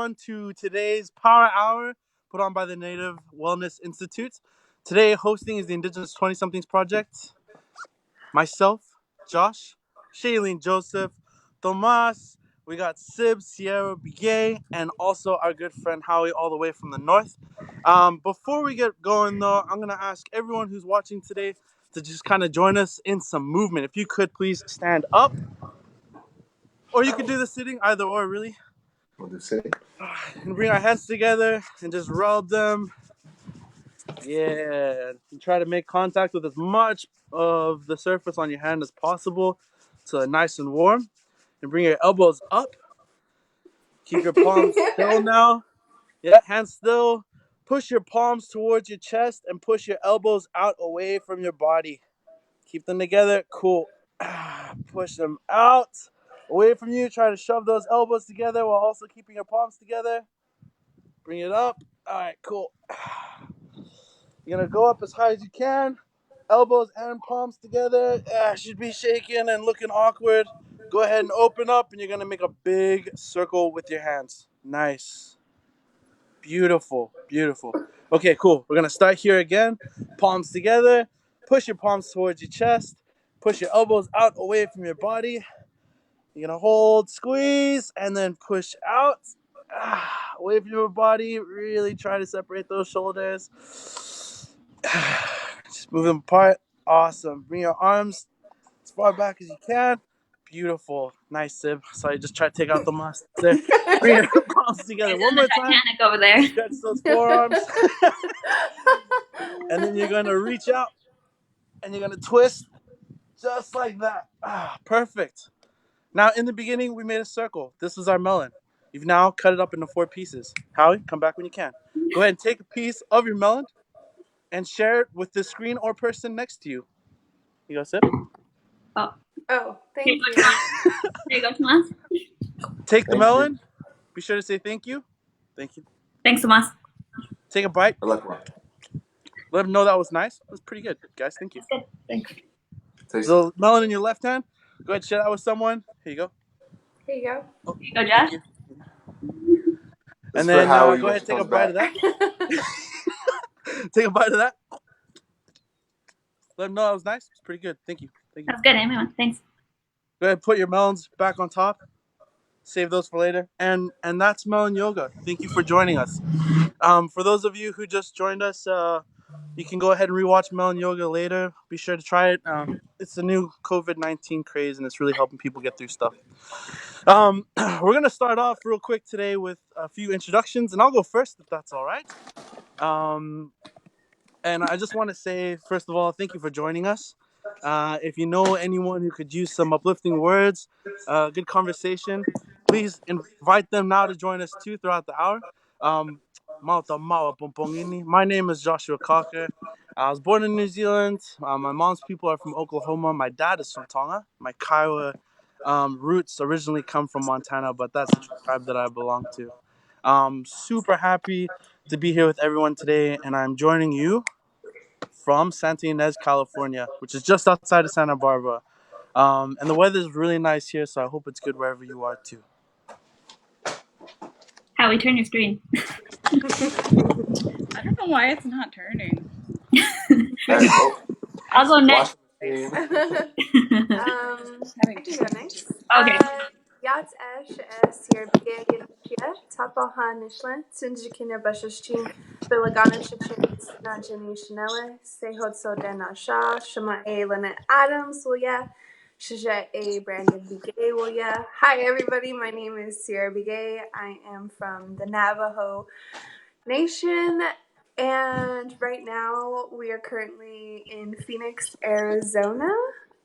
everyone, to today's Power Hour put on by the Native Wellness Institute. Today, hosting is the Indigenous 20-somethings Project. Myself, Josh, Shailene Joseph, Tomas, we got Sib, Sierra, Bigay, and also our good friend Howie all the way from the north. Before we get going though, I'm going to ask everyone who's watching today to just kind of join us in some movement. If you could please stand up, or you could do the sitting, either or really. We'll do sitting. And bring our hands together and just rub them. Yeah, and try to make contact with as much of the surface on your hand as possible so it's nice and warm. And bring your elbows up. Keep your palms still now. Yeah, hands still. Push your palms towards your chest and push your elbows out away from your body. Keep them together. Cool. Push them out away from you. Try to shove those elbows together while also keeping your palms together. Bring it up. All right, cool. You're going to go up as high as you can. Elbows and palms together. Should be shaking and looking awkward. Go ahead and open up, and you're going to make a big circle with your hands. Nice. Beautiful. Beautiful. Okay, cool. We're going to start here again. Palms together. Push your palms towards your chest. Push your elbows out away from your body. You're going to hold, squeeze, and then push out. Away from your body. Really try to separate those shoulders. Just move them apart. Awesome. Bring your arms as far back as you can. Beautiful. Nice, Sib. Sorry, just try to take out the must there. Bring your palms together one more time. Titanic over there. Stretch those forearms. And then you're going to reach out and you're going to twist just like that. Perfect. Now, in the beginning, we made a circle. This is our melon. You've now cut it up into 4 pieces. Howie, come back when you can. Go ahead and take a piece of your melon and share it with the screen or person next to you. You go, Sip. Oh, thank you. There you go, Tomas. Take the melon. Be sure to say thank you. Thank you. Thanks, Tomas. Take a bite. I like one. Let them know that was nice. That was pretty good, guys. Thank you. That's good. Thanks. The melon in your left hand. Go ahead and share that with someone. Here you go. Here you go. Oh, Here you go, Josh. And then go ahead and take a bite of that. Take a bite of that. Let them know that was nice. It's pretty good. Thank you. Thank you. That's good, everyone. Thanks. Go ahead and put your melons back on top. Save those for later. And that's Melon Yoga. Thank you for joining us. For those of you who just joined us, you can go ahead and rewatch Melon Yoga later. Be sure to try it. It's a new COVID-19 craze, and it's really helping people get through stuff. We're going to start off real quick today with a few introductions, and I'll go first if that's all right. And I just want to say, first of all, thank you for joining us. If you know anyone who could use some uplifting words, good conversation, please invite them now to join us too throughout the hour. My name is Joshua Cocker. I was born in New Zealand. My mom's people are from Oklahoma. My dad is from Tonga. My Kiowa roots originally come from Montana, but that's the tribe that I belong to. Super happy to be here with everyone today, and I'm joining you from Santa Ynez, California, which is just outside of Santa Barbara. And the weather is really nice here, so I hope it's good wherever you are too. Howie, turn your screen. I don't know why it's not turning. I'll go next. I can go next. Okay. Yat Ash Sierra Yashia, Tapaha Nishlan, Sinjikina Bashashin, Bilagana Shichin, Najani Chanela, Sehotso Dana Shah, Shama A. Lynette Adams, Wilya, Shaja A. Brandon Bigay, Wilya. Hi, everybody. My name is Sierra Bigay. I am from the Navajo Nation. And right now we are currently in Phoenix, Arizona.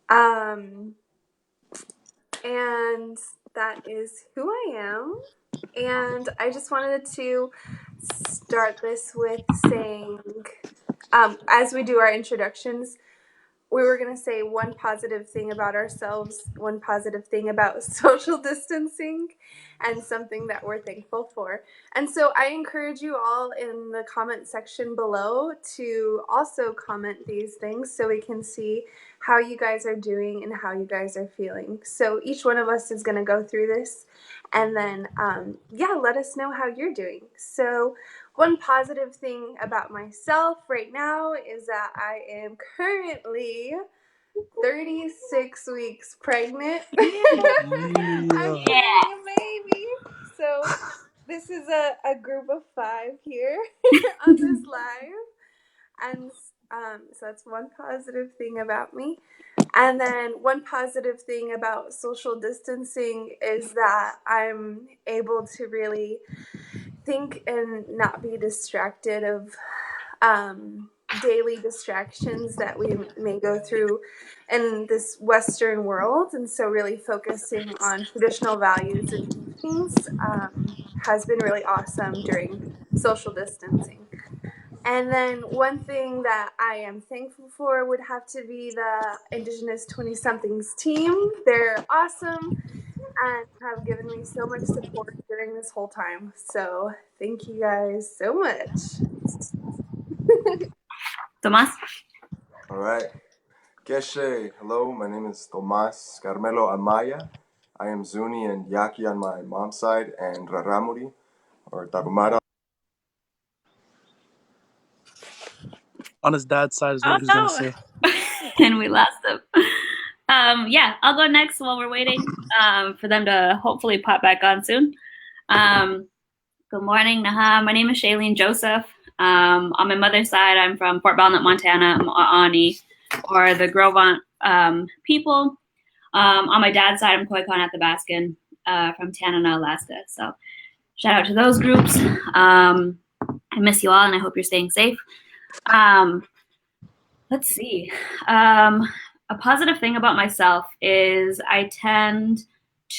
And that is who I am. And I just wanted to start this with saying, as we do our introductions, we were going to say one positive thing about ourselves, one positive thing about social distancing, and something that we're thankful for. And so I encourage you all in the comment section below to also comment these things so we can see how you guys are doing and how you guys are feeling. So each one of us is going to go through this, And then, let us know how you're doing. So, one positive thing about myself right now is that I am currently 36 weeks pregnant. I'm carrying a baby. So, this is a group of 5 here on this live. And so that's one positive thing about me. And then one positive thing about social distancing is that I'm able to really think and not be distracted of daily distractions that we may go through in this Western world. And so really focusing on traditional values and teachings has been really awesome during social distancing. And then one thing that I am thankful for would have to be the Indigenous 20-somethings team. They're awesome and have given me so much support during this whole time. So thank you guys so much. Tomas? All right. Geshe, hello, my name is Tomas Carmelo Amaya. I am Zuni and Yaqui on my mom's side and Raramuri, or Tagumara. On his dad's side is what he's gonna say. And we lost them. I'll go next while we're waiting for them to hopefully pop back on soon. Good morning, Naha. My name is Shailene Joseph. On my mother's side, I'm from Fort Belknap, Montana. I'm Aani, or the Grovant people. On my dad's side, I'm Koikon Athabaskan from Tanana, Alaska. So shout out to those groups. I miss you all, and I hope you're staying safe. Let's see. A positive thing about myself is I tend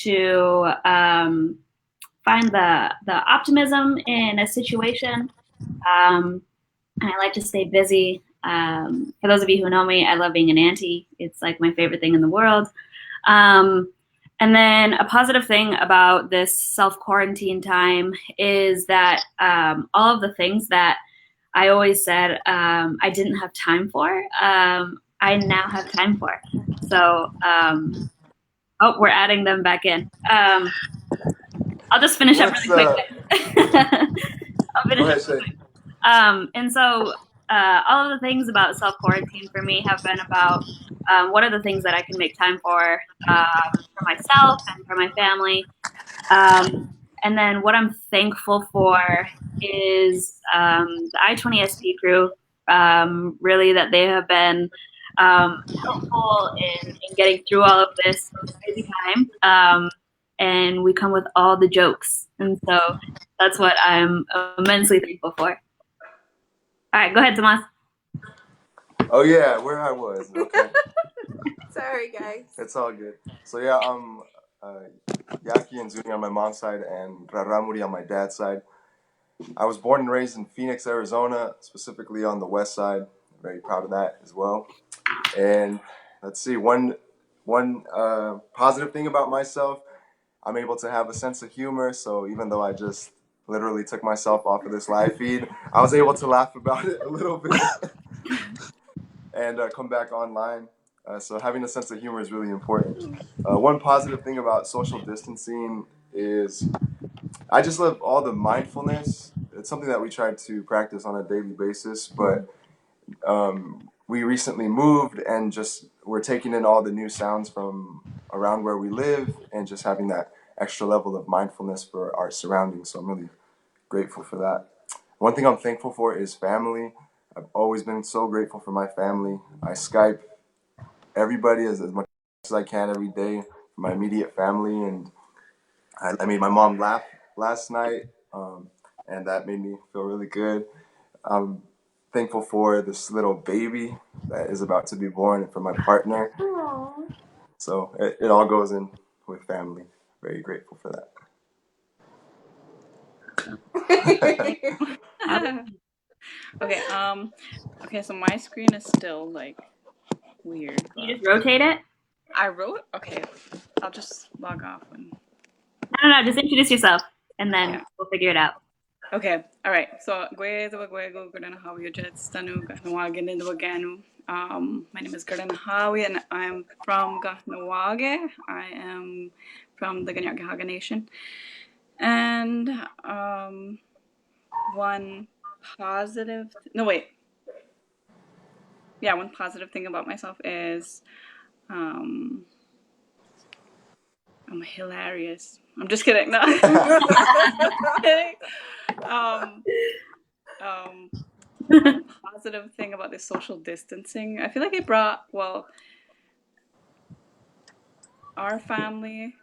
to find the optimism in a situation, and I like to stay busy. For those of you who know me, I love being an auntie. It's like my favorite thing in the world. And then a positive thing about this self-quarantine time is that all of the things that I always said I didn't have time for, I now have time for. So, we're adding them back in. I'll just finish up really quick. I'll finish Go up ahead, really quick. And so all of the things about self-quarantine for me have been about what are the things that I can make time for myself and for my family. And then what I'm thankful for is the I20SP crew, really that they have been helpful in getting through all of this crazy time. And we come with all the jokes. And so that's what I'm immensely thankful for. All right, go ahead, Tomas. Oh, yeah, where I was. Okay. Sorry, guys. It's all good. So, yeah, Yaqui and Zuni on my mom's side and Raramuri on my dad's side. I was born and raised in Phoenix, Arizona, specifically on the west side. I'm very proud of that as well. And let's see, one positive thing about myself, I'm able to have a sense of humor. So even though I just literally took myself off of this live feed, I was able to laugh about it a little bit and come back online. So having a sense of humor is really important. One positive thing about social distancing is I just love all the mindfulness. It's something that we try to practice on a daily basis, but we recently moved and just we're taking in all the new sounds from around where we live and just having that extra level of mindfulness for our surroundings. So I'm really grateful for that. One thing I'm thankful for is family. I've always been so grateful for my family. I Skype everybody as much as I can every day for my immediate family, and I made my mom laugh last night, and that made me feel really good. I'm thankful for this little baby that is about to be born and for my partner. Aww. So it all goes in with family. Very grateful for that. Okay. Okay. So my screen is still like weird. You just rotate it? I wrote. Okay. I'll just log off and. No. Just introduce yourself, and then we'll figure it out. Okay. All right. So my name is Gardana Hawi, and I'm from Gahnawage. I am from the Ganyakihaga Nation. And one positive thing about myself is I'm hilarious. I'm just kidding. No. Kidding. One positive thing about this social distancing, I feel like it brought, our family,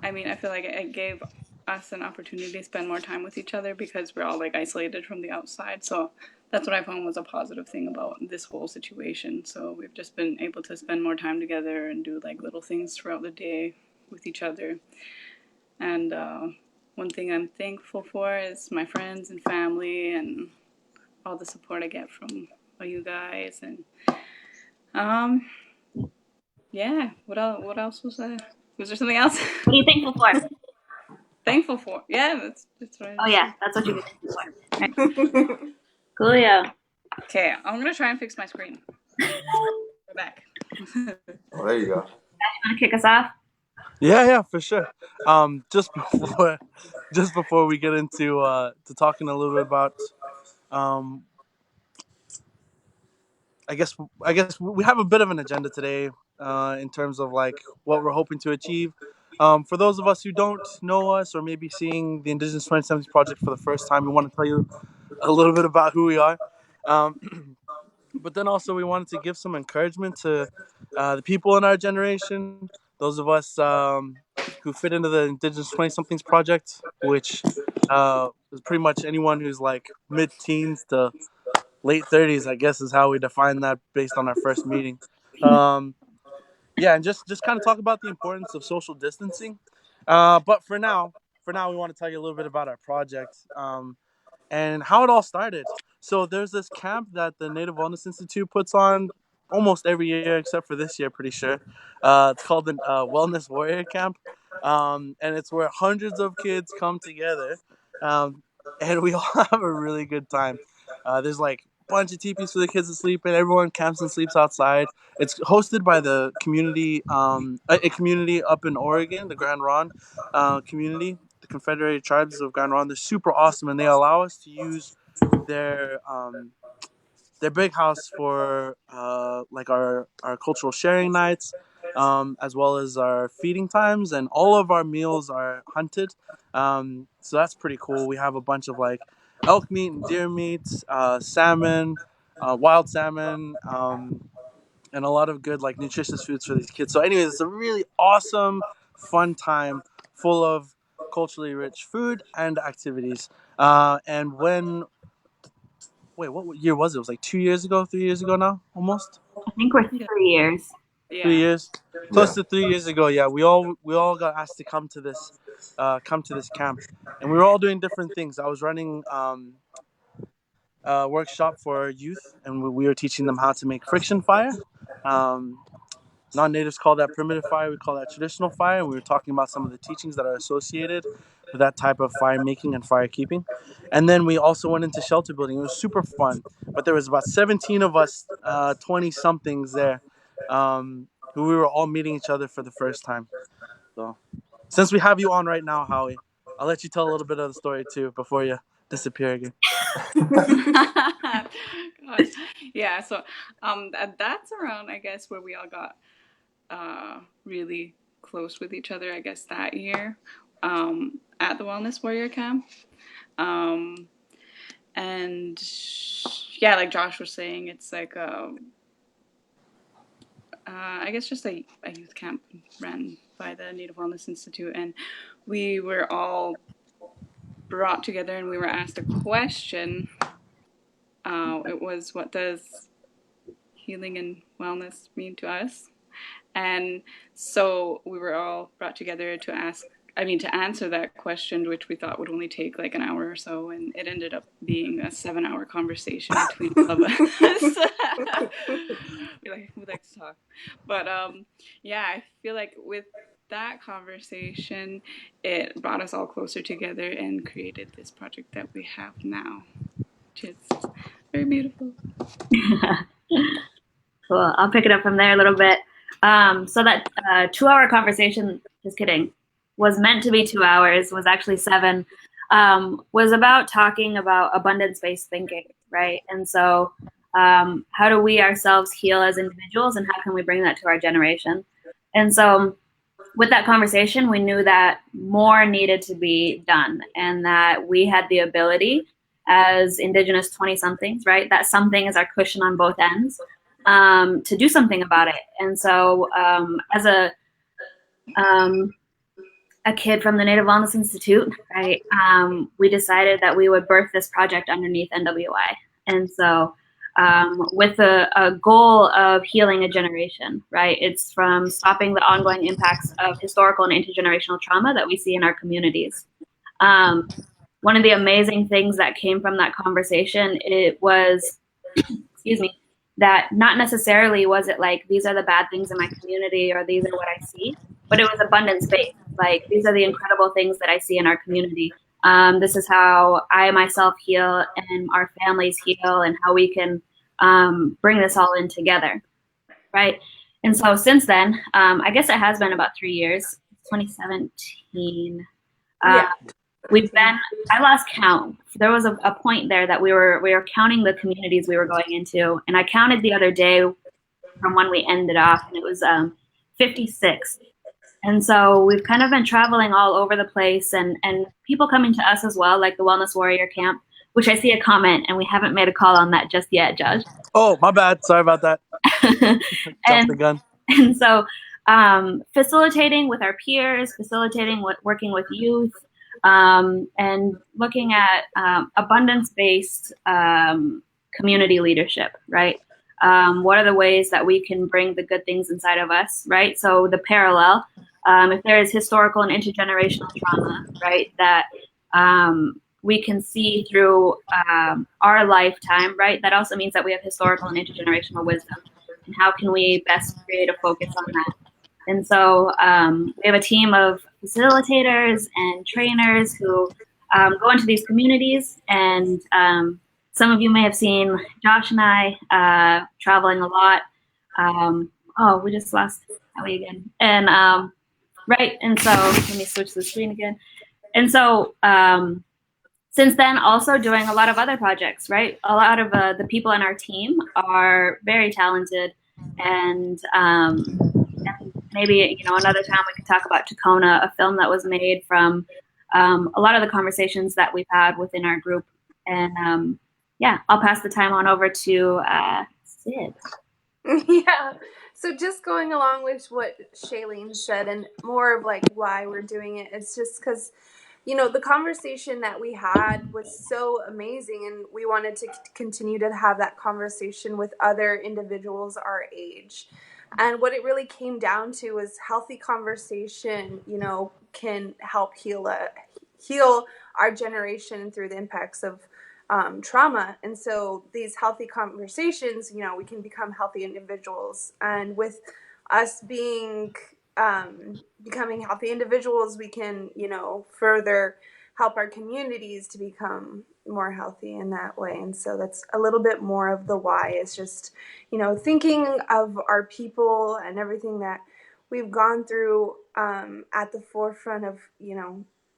I feel like it gave us an opportunity to spend more time with each other because we're all like isolated from the outside. So that's what I found was a positive thing about this whole situation. So we've just been able to spend more time together and do like little things throughout the day with each other. And one thing I'm thankful for is my friends and family and all the support I get from all you guys. And yeah, what else was there? Was there something else? What are you thankful for? Thankful for? Yeah, that's right. Oh yeah, that's what you're thankful for. Right. Coolio. Okay, I'm gonna try and fix my screen. We're back. Oh, there you go. You want to kick us off? Yeah, for sure. Just before we get into to talking a little bit about, I guess we have a bit of an agenda today, in terms of like what we're hoping to achieve. For those of us who don't know us or maybe seeing the Indigenous 2070s project for the first time, we want to tell you a little bit about who we are. But then also we wanted to give some encouragement to the people in our generation, those of us who fit into the Indigenous 20 somethings project, which is pretty much anyone who's like mid-teens to late 30s, I guess is how we define that based on our first meeting. Yeah, and just kind of talk about the importance of social distancing. But for now, we want to tell you a little bit about our project. And how it all started. So there's this camp that the Native Wellness Institute puts on almost every year, except for this year, pretty sure. It's called the Wellness Warrior Camp, and it's where hundreds of kids come together, and we all have a really good time. There's like a bunch of teepees for the kids to sleep in. Everyone camps and sleeps outside. It's hosted by the community, a community up in Oregon, the Grand Ronde community, the Confederated Tribes of Grand Ronde. They're super awesome, and they allow us to use their big house for like our cultural sharing nights, as well as our feeding times, and all of our meals are hunted. So that's pretty cool. We have a bunch of like elk meat and deer meat, salmon, wild salmon. And a lot of good like nutritious foods for these kids. So anyways, it's a really awesome, fun time full of culturally rich food and activities. And when wait, what year was it? It was like 2 years ago, 3 years ago now, almost I think we're 3 years. 3 years, Yeah. close to 3 years ago. Yeah, we all got asked to come to this camp, and we were all doing different things. I was running a workshop for youth, and we were teaching them how to make friction fire. Um, Non-natives call that primitive fire. We call that traditional fire. And we were talking about some of the teachings that are associated with that type of fire making and fire keeping. And then we also went into shelter building. It was super fun. But there was about 17 of us, 20 somethings there, who we were all meeting each other for the first time. So since we have you on right now, Howie, I'll let you tell a little bit of the story too before you disappear again. Gosh. Yeah, so that's around, I guess, where we all got really close with each other, I guess, that year at the Wellness Warrior Camp. And yeah, like Josh was saying, it's like I guess just a youth camp ran by the Native Wellness Institute, and we were all brought together and we were asked a question. It was, what does healing and wellness mean to us? And so we were all brought together to answer that question, which we thought would only take like an hour or so, and it ended up being a 7-hour conversation between all of us. we like to talk, but yeah, I feel like with that conversation, it brought us all closer together and created this project that we have now, which is very beautiful. Cool. I'll pick it up from there a little bit. So that 2-hour conversation just kidding, was meant to be 2 hours, was actually 7, was about talking about abundance-based thinking, right? And so how do we ourselves heal as individuals, and how can we bring that to our generation? And so with that conversation, we knew that more needed to be done, and that we had the ability as Indigenous 20 somethings, right? That something is our cushion on both ends, to do something about it. And so, as a kid from the Native Wellness Institute, right, we decided that we would birth this project underneath NWI. And so, with a goal of healing a generation, right? It's from stopping the ongoing impacts of historical and intergenerational trauma that we see in our communities. One of the amazing things that came from that conversation, it was, excuse me, that not necessarily was it like, these are the bad things in my community or these are what I see, but it was abundance based. Like, these are the incredible things that I see in our community. This is how I myself heal and our families heal, and how we can bring this all in together, right? And so since then, I guess it has been about 3 years, 2017. Yeah. We've been, I lost count. There was a point there that we were counting the communities we were going into, and I counted the other day from when we ended off, and it was 56. And so we've kind of been traveling all over the place, and people coming to us as well, like the Wellness Warrior Camp, which I see a comment, and we haven't made a call on that just yet, Josh. Oh, my bad. Sorry about that. Jumped the gun. And so facilitating with our peers, facilitating with working with youth, and looking at abundance-based community leadership, right? What are the ways that we can bring the good things inside of us, right? So the parallel, if there is historical and intergenerational trauma, right, that we can see through our lifetime, right, that also means that we have historical and intergenerational wisdom. And how can we best create a focus on that? And so we have a team of facilitators and trainers who go into these communities, and some of you may have seen Josh and I traveling a lot. Oh, we just lost Ellie again. And right, and so let me switch the screen again. And so since then, also doing a lot of other projects, right? A lot of the people in our team are very talented, and maybe, another time we could talk about Tacona, a film that was made from a lot of the conversations that we've had within our group. And yeah, I'll pass the time on over to Sid. Yeah. So just going along with what Shailene said, and more of like why we're doing it, it's just because, the conversation that we had was so amazing, and we wanted to continue to have that conversation with other individuals our age. And what it really came down to was healthy conversation, can help heal our generation through the impacts of trauma. And so these healthy conversations, we can become healthy individuals. And with us becoming healthy individuals, we can, further help our communities to become more healthy in that way. And so that's a little bit more of the why. It's just, thinking of our people and everything that we've gone through at the forefront of,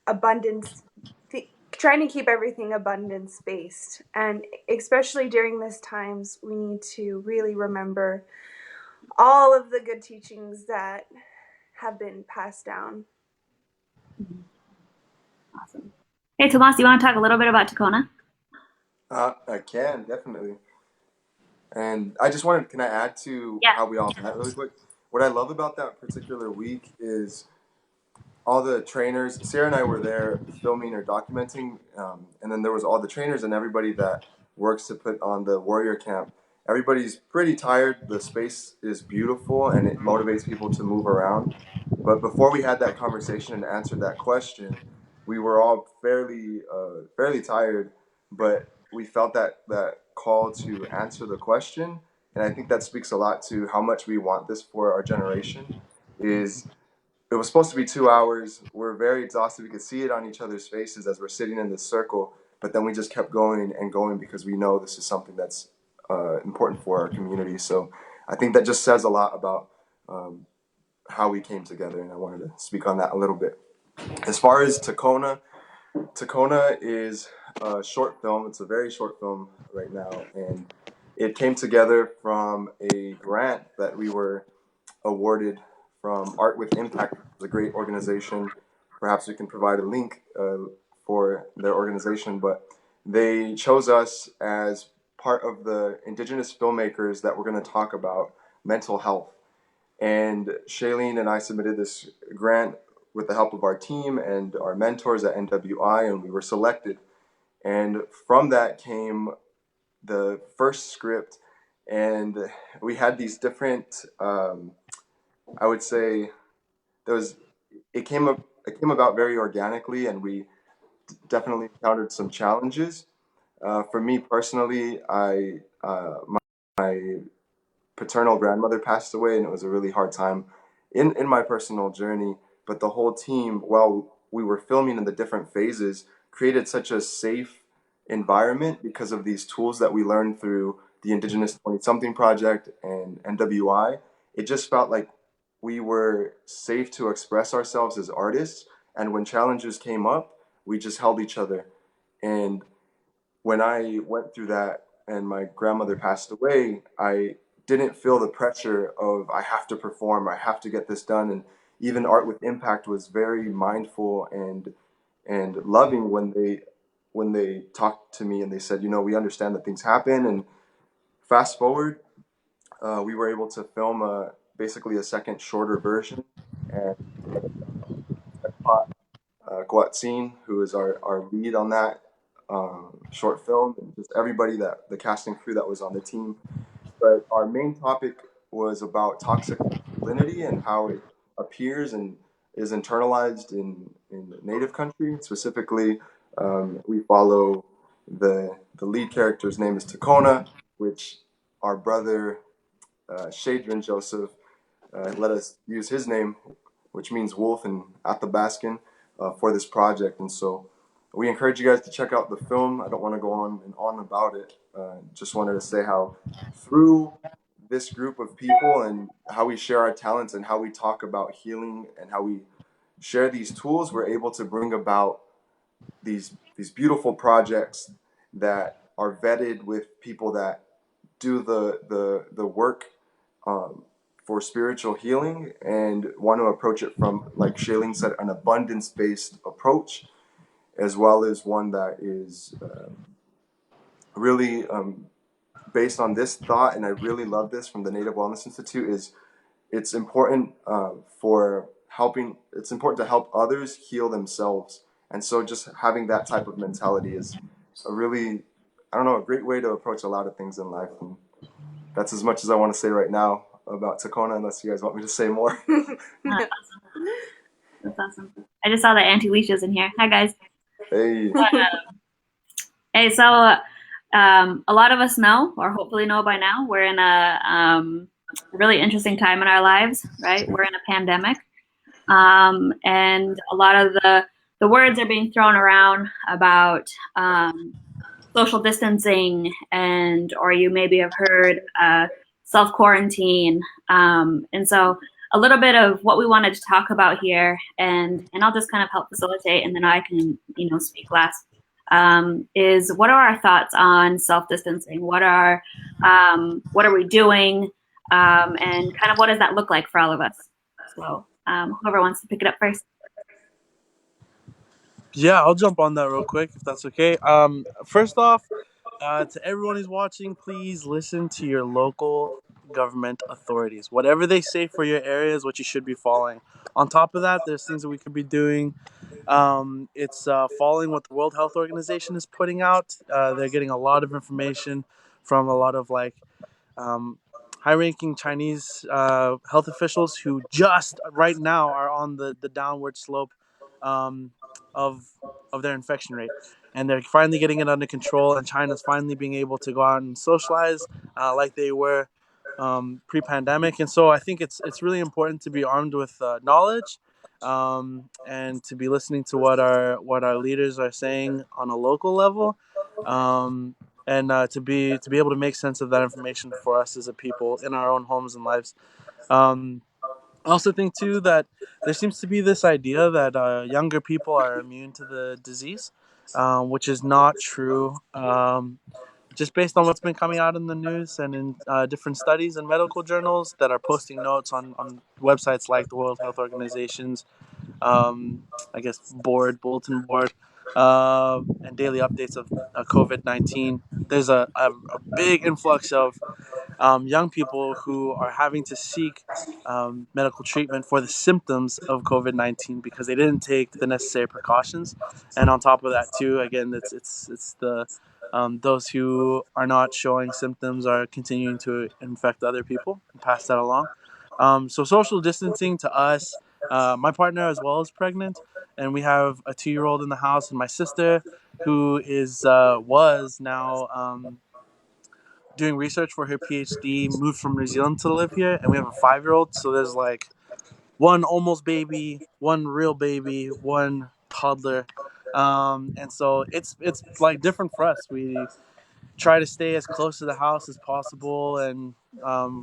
abundance, trying to keep everything abundance based. And especially during this times, we need to really remember all of the good teachings that have been passed down. Awesome. Hey, Tomas, you want to talk a little bit about Tacona? I can, definitely. And I just wanted, can I add to how we all met really quick? What I love about that particular week is all the trainers. Sarah and I were there filming or documenting, and then there was all the trainers and everybody that works to put on the warrior camp. Everybody's pretty tired. The space is beautiful and it motivates people to move around. But before we had that conversation and answered that question, we were all fairly tired, but we felt that call to answer the question. And I think that speaks a lot to how much we want this for our generation. It was supposed to be 2 hours. We're very exhausted. We could see it on each other's faces as we're sitting in this circle. But then we just kept going and going because we know this is something that's important for our community. So I think that just says a lot about how we came together, and I wanted to speak on that a little bit. As far as Tacona is a short film. It's a very short film right now, and it came together from a grant that we were awarded from Art with Impact. It's a great organization. Perhaps we can provide a link for their organization, but they chose us as part of the indigenous filmmakers that we're going to talk about mental health. And Shailene and I submitted this grant with the help of our team and our mentors at NWI, and we were selected. And from that came the first script, and we had these different, I would say, there was, it came about very organically, and we definitely encountered some challenges. For me personally, my paternal grandmother passed away, and it was a really hard time in my personal journey. But the whole team, while we were filming in the different phases, created such a safe environment because of these tools that we learned through the Indigenous 20 Something Project and NWI. It just felt like we were safe to express ourselves as artists. And when challenges came up, we just held each other. And when I went through that and my grandmother passed away, I didn't feel the pressure of I have to perform, I have to get this done. And even Art with Impact was very mindful and loving when they talked to me and they said, you know, we understand that things happen. And fast forward, we were able to film basically a second shorter version. And Guatzin, who is our lead on that short film, and just everybody that the casting crew that was on the team. But our main topic was about toxic masculinity and how it appears and is internalized in the native country. Specifically, we follow the lead character's name is Tacona, which our brother Shadrin Joseph let us use his name, which means wolf in Athabascan, for this project. And so we encourage you guys to check out the film. I don't want to go on and on about it. Just wanted to say how through this group of people and how we share our talents and how we talk about healing and how we share these tools, we're able to bring about these beautiful projects that are vetted with people that do the work for spiritual healing and want to approach it from, like Shailene said, an abundance-based approach, as well as one that is really based on this thought. And I really love this from the Native Wellness Institute is it's important it's important to help others heal themselves. And so just having that type of mentality is a really, I don't know, a great way to approach a lot of things in life. And that's as much as I want to say right now about Tacona, unless you guys want me to say more. That's awesome. I just saw the anti-leashes in here. Hi, guys. Hey. Hey, so a lot of us know, or hopefully know by now, we're in a really interesting time in our lives, right? We're in a pandemic. And a lot of the words are being thrown around about social distancing, or you maybe have heard self-quarantine. And so a little bit of what we wanted to talk about here, and I'll just kind of help facilitate, and then I can, speak last, is what are our thoughts on self-distancing? What are we doing? And kind of what does that look like for all of us? So whoever wants to pick it up first. Yeah, I'll jump on that real quick if that's okay. First off, to everyone who's watching, please listen to your local government authorities. Whatever they say for your area is what you should be following. On top of that, there's things that we could be doing. It's following what the World Health Organization is putting out. They're getting a lot of information from a lot of um, high-ranking Chinese health officials who just right now are on the downward slope um, of their infection rate, and they're finally getting it under control. And China's finally being able to go out and socialize like they were pre-pandemic. And so I think it's really important to be armed with knowledge and to be listening to what our leaders are saying on a local level. And to be able to make sense of that information for us as a people in our own homes and lives. Um, I also think too that there seems to be this idea that younger people are immune to the disease, which is not true. Just based on what's been coming out in the news and in different studies and medical journals that are posting notes on websites like the World Health Organization's, I guess, bulletin board, and daily updates of COVID-19. There's a big influx of young people who are having to seek medical treatment for the symptoms of COVID 19 because they didn't take the necessary precautions. And on top of that, too, again, it's the those who are not showing symptoms are continuing to infect other people and pass that along. So social distancing to us, my partner as well is pregnant, and we have a 2 year old in the house, and my sister who is was now doing research for her PhD, moved from New Zealand to live here, and we have a 5 year old. So there's like one almost baby, one real baby, one toddler, and so it's like different for us. We try to stay as close to the house as possible. And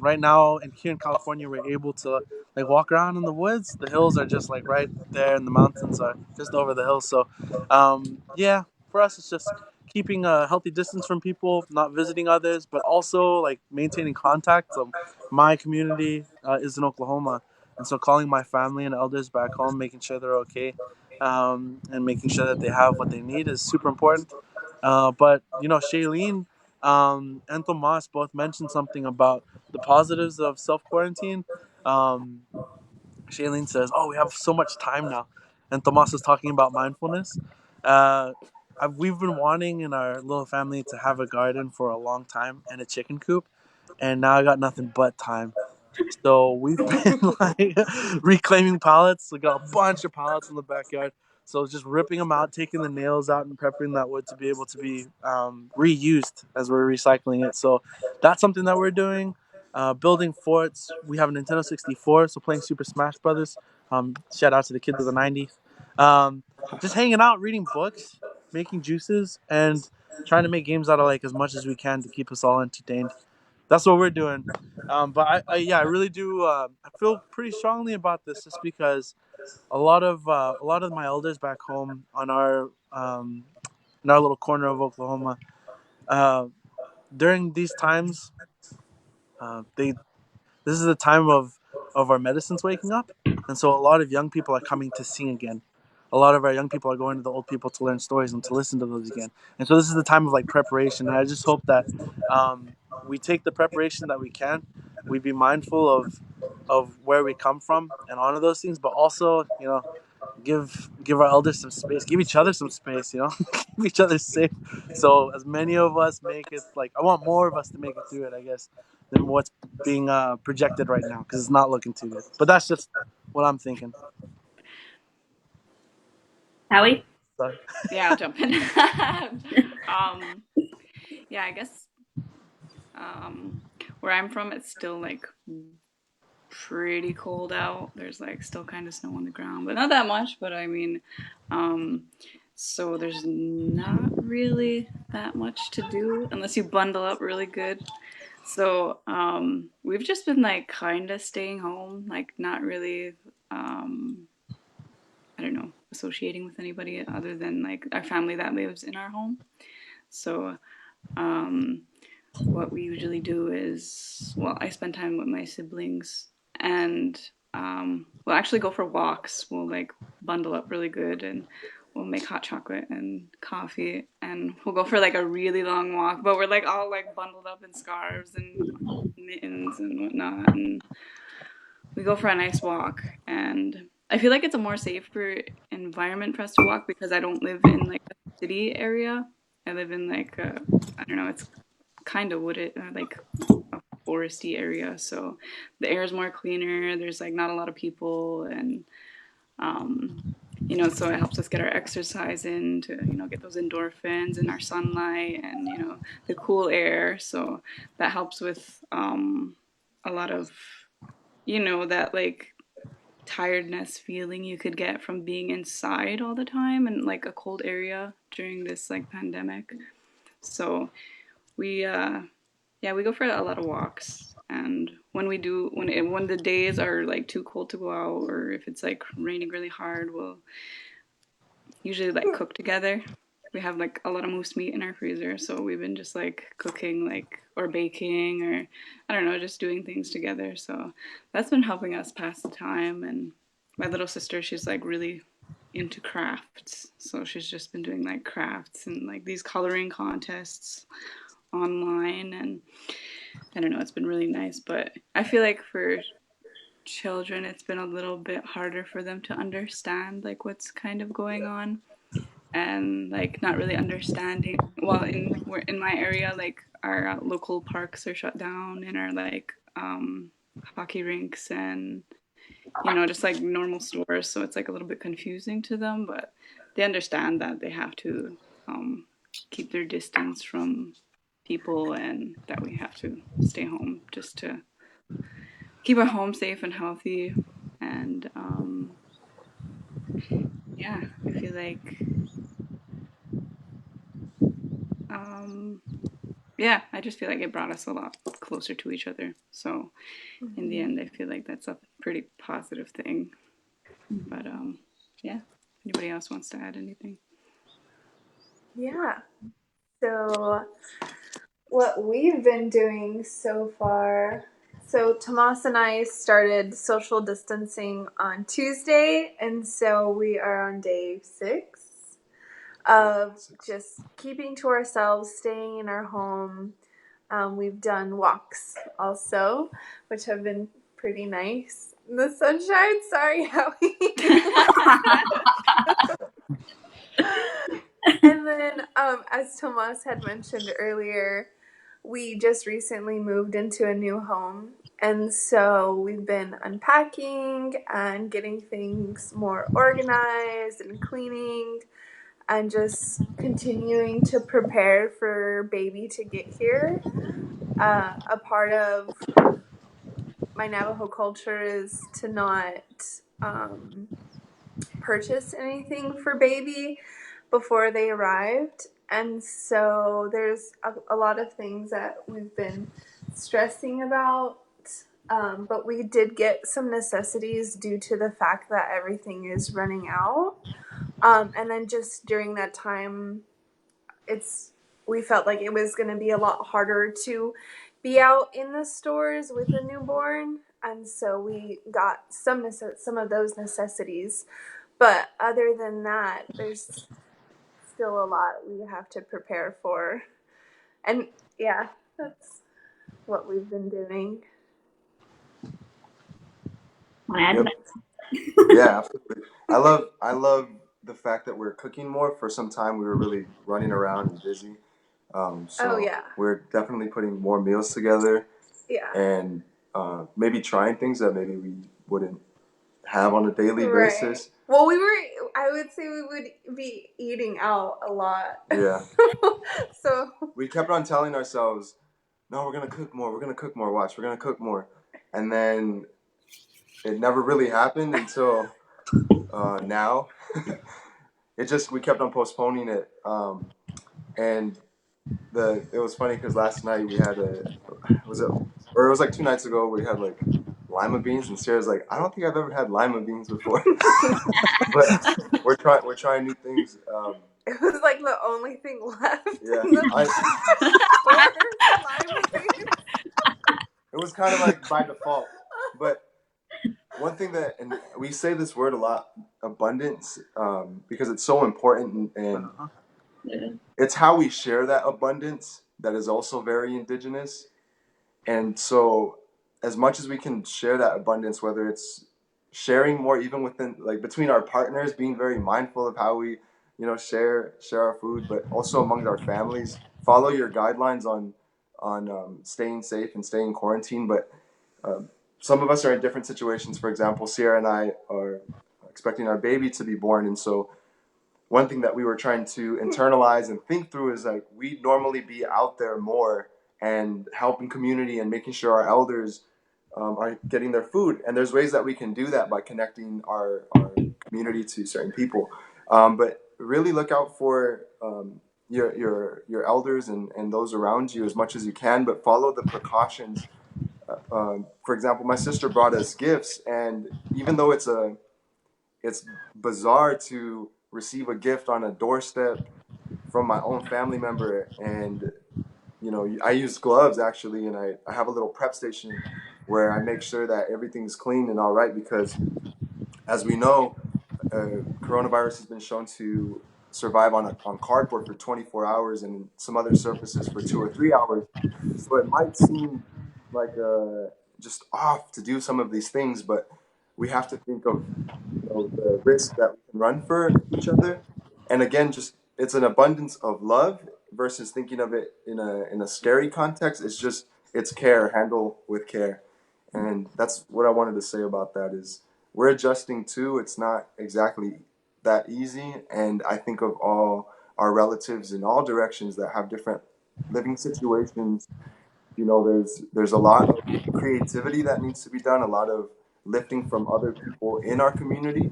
right now, here in California, we're able to like walk around in the woods. The hills are just like right there, and the mountains are just over the hills. So, yeah, for us, it's just keeping a healthy distance from people, not visiting others, but also like maintaining contact. My community is in Oklahoma, and so calling my family and elders back home, making sure they're okay, and making sure that they have what they need is super important. But Shailene and Tomas both mentioned something about the positives of self quarantine. Um, Shailene says, "Oh, we have so much time now," and Tomas is talking about mindfulness. Uh, we've been wanting in our little family to have a garden for a long time and a chicken coop, and now I got nothing but time. So we've been like reclaiming pallets. We got a bunch of pallets in the backyard. So just ripping them out, taking the nails out, and prepping that wood to be able to be reused as we're recycling it. So that's something that we're doing. Building forts. We have a Nintendo 64, so playing Super Smash Brothers. Shout out to the kids of the '90s. Just hanging out, reading books, making juices, and trying to make games out of like as much as we can to keep us all entertained. That's what we're doing. But yeah, I really do. I feel pretty strongly about this, just because a lot of my elders back home on our in our little corner of Oklahoma, uh, during these times, they this is the time of our medicines waking up, and so a lot of young people are coming to sing again. A lot of our young people are going to the old people to learn stories and to listen to those again. And so this is the time of like preparation. And I just hope that we take the preparation that we can. We be mindful of where we come from and honor those things, but also give our elders some space, give each other some space, keep each other safe. So as many of us make it, like I want more of us to make it through it, I guess, than what's being projected right now, because it's not looking too good. But that's just what I'm thinking. Howie? So, Yeah, I'll jump in. um, yeah, I guess um, where I'm from, it's still like pretty cold out. There's like still kind of snow on the ground, but not that much. But I mean, um, so there's not really that much to do unless you bundle up really good. So we've just been like kind of staying home, like not really, I don't know, associating with anybody other than like our family that lives in our home. So um, what we usually do is, well, I spend time with my siblings and we'll actually go for walks. We'll like bundle up really good and we'll make hot chocolate and coffee and we'll go for like a really long walk, but we're like all like bundled up in scarves and mittens and whatnot. And we go for a nice walk and I feel like it's a more safer environment for us to walk because I don't live in like a city area. I live in like a, I don't know, it's kind of wooded, like a foresty area. So the air is more cleaner. There's like not a lot of people, and um, so it helps us get our exercise in to get those endorphins and our sunlight and the cool air. So that helps with a lot of that like tiredness feeling you could get from being inside all the time and like a cold area during this like pandemic. So we yeah, we go for a lot of walks And when the days are like too cold to go out, or if it's like raining really hard, we'll usually like cook together. We have like a lot of moose meat in our freezer, so we've been just like cooking like or baking or I don't know, just doing things together. So that's been helping us pass the time. And my little sister, she's like really into crafts, so she's just been doing like crafts and like these coloring contests online, and I don't know, it's been really nice. But I feel like for children it's been a little bit harder for them to understand like what's kind of going on, and like not really understanding. Well, in my area, like our local parks are shut down, and our like hockey rinks, and just like normal stores, so it's like a little bit confusing to them, but they understand that they have to keep their distance from people, and that we have to stay home just to keep our home safe and healthy. And yeah, I feel like yeah, I just feel like it brought us a lot closer to each other. So in the end, I feel like that's a pretty positive thing. But yeah, anybody else wants to add anything? Yeah. So what we've been doing so far. So Tomas and I started social distancing on Tuesday, and so we are on day 6 of just keeping to ourselves, staying in our home. We've done walks also, which have been pretty nice. In the sunshine, sorry, Howie. And then, as Tomas had mentioned earlier, we just recently moved into a new home. And so we've been unpacking and getting things more organized and cleaning and just continuing to prepare for baby to get here. A part of my Navajo culture is to not purchase anything for baby before they arrived. And so there's a lot of things that we've been stressing about. But we did get some necessities due to the fact that everything is running out. And then just during that time, we felt like it was going to be a lot harder to be out in the stores with a newborn. And so we got some of those necessities. But other than that, there's still a lot we have to prepare for. And yeah, that's what we've been doing. Yep. Yeah, absolutely. I love the fact that we're cooking more. For some time, we were really running around and busy. So yeah. we're definitely putting more meals together. Yeah. And maybe trying things that maybe we wouldn't have on a daily basis. Well, I would say we would be eating out a lot. Yeah. So we kept on telling ourselves, no, we're going to cook more. We're going to cook more. Watch, we're going to cook more. And then it never really happened until now. We kept on postponing it. And it was funny because last night we had it was like 2 nights ago, we had like lima beans, and Sarah's like, I don't think I've ever had lima beans before. But we're trying new things. It was like the only thing left. Yeah. In the lima beans. It was kind of like by default. But one thing and we say this word a lot, abundance, because it's so important, and it's how we share that abundance that is also very indigenous. And so as much as we can share that abundance, whether it's sharing more even within, like between our partners, being very mindful of how we, share our food, but also among our families, follow your guidelines on staying safe and staying quarantined. But some of us are in different situations. For example, Sierra and I are expecting our baby to be born. And so one thing that we were trying to internalize and think through is like, we'd normally be out there more and helping community and making sure our elders are getting their food. And there's ways that we can do that by connecting our community to certain people. But really look out for your elders and those around you as much as you can, but follow the precautions For example, my sister brought us gifts, and even though it's bizarre to receive a gift on a doorstep from my own family member, and I use gloves actually, and I have a little prep station where I make sure that everything's clean and all right, because as we know, coronavirus has been shown to survive on cardboard for 24 hours and some other surfaces for 2 or 3 hours. So it might seem like just off to do some of these things, but we have to think of the risk that we can run for each other. And again, just it's an abundance of love versus thinking of it in a scary context. It's care, handle with care. And that's what I wanted to say about that is we're adjusting too. It's not exactly that easy. And I think of all our relatives in all directions that have different living situations. There's a lot of creativity that needs to be done, a lot of lifting from other people in our community.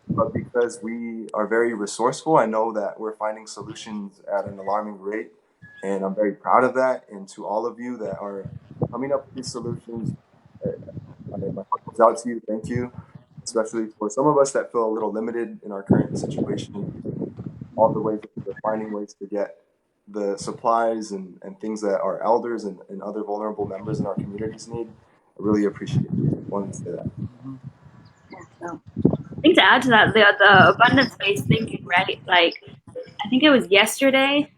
But because we are very resourceful, I know that we're finding solutions at an alarming rate. And I'm very proud of that. And to all of you that are coming up with these solutions, my heart goes out to you. Thank you. Especially for some of us that feel a little limited in our current situation, all the ways that we're finding ways to get the supplies and things that our elders and other vulnerable members in our communities need. I really appreciate it. I wanted to say that. So, I think to add to that, the abundance-based thinking, right? Like, I think it was yesterday.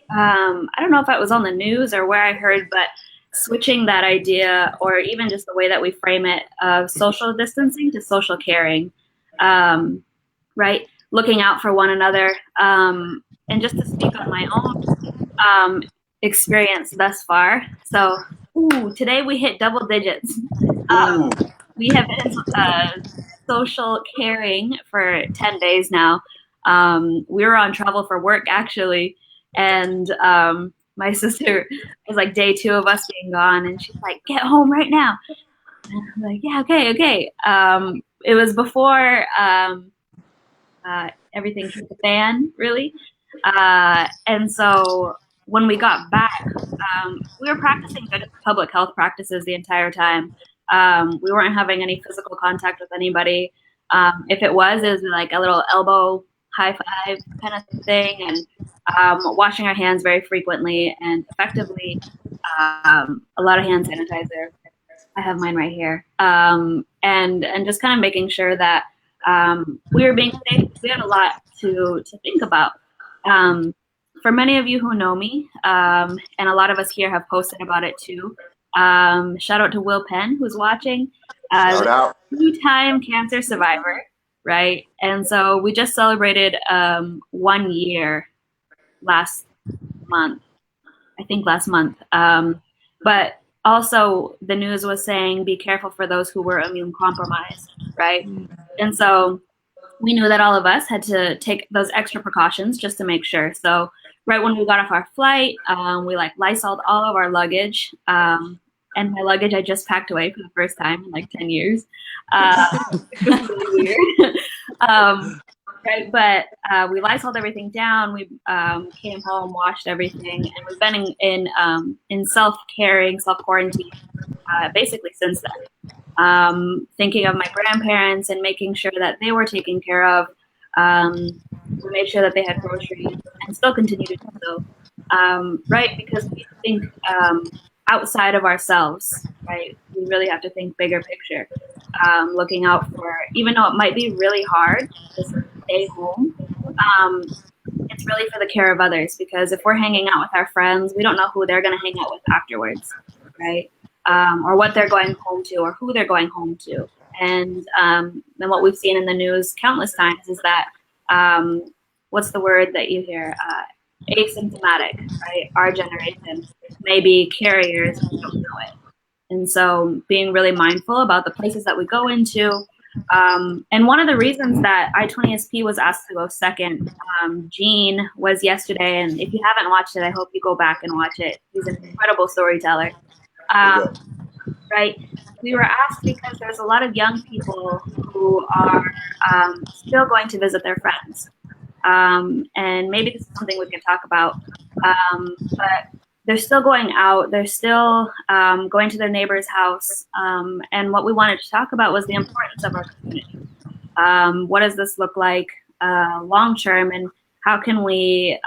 I don't know if it was on the news or where I heard, but switching that idea, or even just the way that we frame it, of social distancing to social caring, right? Looking out for one another. And just to speak on my own experience thus far. So, today we hit double digits. We have been social caring for 10 days now. We were on travel for work, actually. And my sister was like day 2 of us being gone. And she's like, get home right now. And I'm like, yeah, okay. It was before everything hit the fan, really. And so when we got back, we were practicing good public health practices the entire time. We weren't having any physical contact with anybody. If it was like a little elbow high five kind of thing, and washing our hands very frequently and effectively. A lot of hand sanitizer. I have mine right here. And just kind of making sure that we were being safe. We had a lot to think about. For many of you who know me, and a lot of us here have posted about it too. Shout out to Will Penn, who's watching. Shout out. 2-time cancer survivor, right? And so we just celebrated 1 year last month. But also the news was saying be careful for those who were immune compromised, right? And so we knew that all of us had to take those extra precautions just to make sure. So right when we got off our flight, we like Lysoled all of our luggage. And my luggage I just packed away for the first time in like 10 years. It was really weird. Right, but we Lysoled everything down. We came home, washed everything, and we've been in self-caring, self-quarantine basically since then. Thinking of my grandparents and making sure that they were taken care of. We made sure that they had groceries and still continue to do so. Right, because we think outside of ourselves, right? We really have to think bigger picture. Looking out for, even though it might be really hard to stay home, it's really for the care of others, because if we're hanging out with our friends, we don't know who they're going to hang out with afterwards, right? Or what they're going home to, or who they're going home to. And then what we've seen in the news countless times is that, what's the word that you hear? Asymptomatic, right? Our generation may be carriers, we don't know it. And so being really mindful about the places that we go into. And one of the reasons that I20SP was asked to go second, Gene was yesterday. And if you haven't watched it, I hope you go back and watch it. He's an incredible storyteller. Right? We were asked because there's a lot of young people who are still going to visit their friends. And maybe this is something we can talk about. But they're still going out. They're still going to their neighbor's house. And what we wanted to talk about was the importance of our community. What does this look like long term, and how can we